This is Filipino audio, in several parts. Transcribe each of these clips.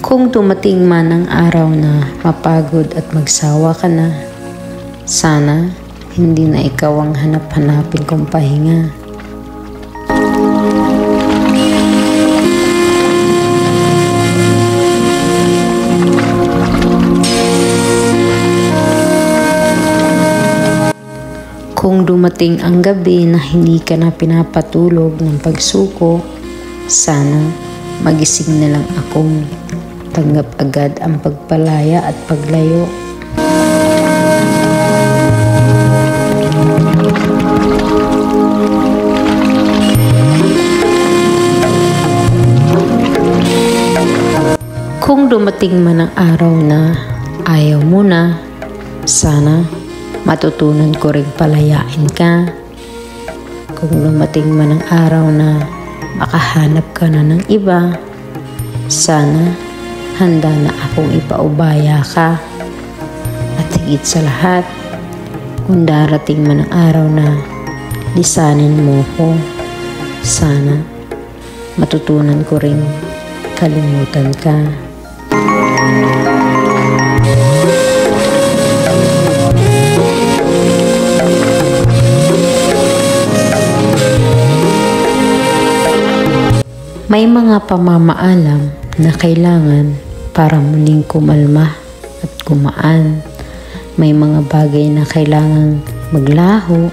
Kung dumating man ang araw na mapagod at magsawa ka na, sana hindi na ikaw ang hanap-hanapin kong pahinga. Kung dumating ang gabi na hindi ka na pinapatulog ng pagsuko, sana magising na lang akong tanggap agad ang pagpalaya at paglayo. Kung dumating man ang araw na ayaw mo na, sana matutunan ko rin palayain ka. Kung dumating man ang araw na makahanap ka na ng iba, sana handa na akong ipaubaya ka. At higit sa lahat, kung darating man ang araw na lisanin mo ko, sana matutunan ko rin kalimutan ka. May mga pamamaalam na kailangan para muling kumalma at gumaan. May mga bagay na kailangan maglaho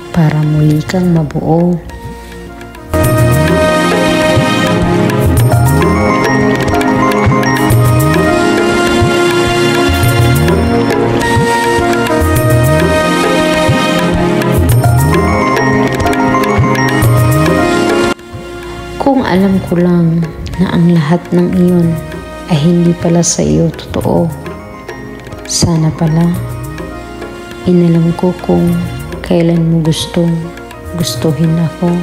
para muli kang mabuo. Kung alam ko lang na ang lahat ng iyon ay hindi pala sa iyo totoo, sana pala inalam ko kung kailan mo gustuhin ako.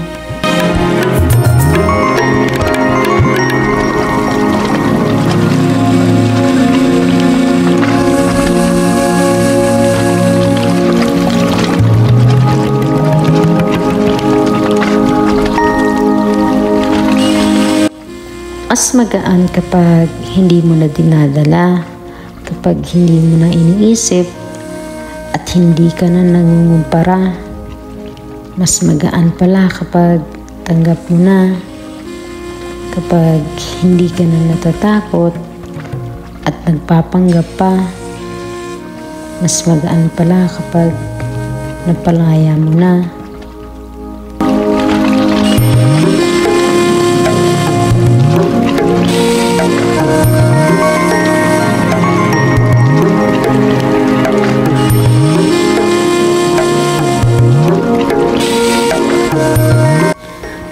Mas magaan kapag hindi mo na dinadala, kapag hindi mo na iniisip at hindi ka na nangungumpara. Mas magaan pala kapag tanggap mo na, kapag hindi ka na natatakot at nagpapanggap pa. Mas magaan pala kapag napalaya mo na.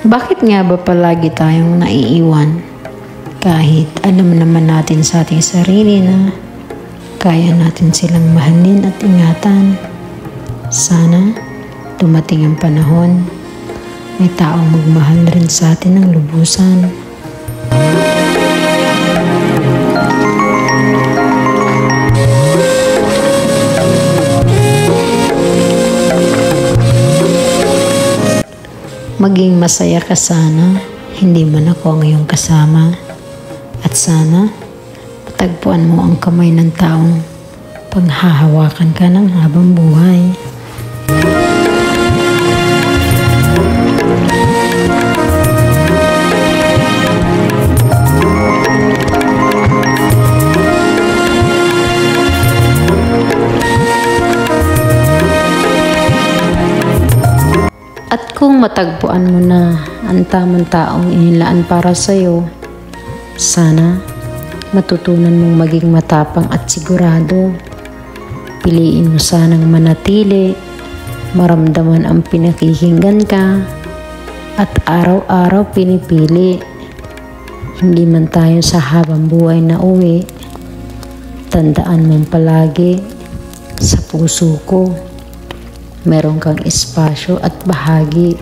Bakit nga ba palagi tayong naiiwan? Kahit alam naman natin sa ating sarili na kaya natin silang mahalin at ingatan. Sana dumating ang panahon, may taong magmahal rin sa atin ng lubusan. Maging masaya ka sana, hindi man ako ang iyong kasama. At sana, patagpuan mo ang kamay ng taong panghahawakan ka ng habang buhay. At kung matagpuan mo na ang tamang taong inilaan para sa'yo, sana matutunan mong maging matapang at sigurado. Piliin mo sanang manatili, maramdaman ang pinakikinggan ka, at araw-araw pinipili. Hindi man tayo sa habang buhay na uwi, tandaan mong palagi sa puso ko meron kang espasyo at bahagi.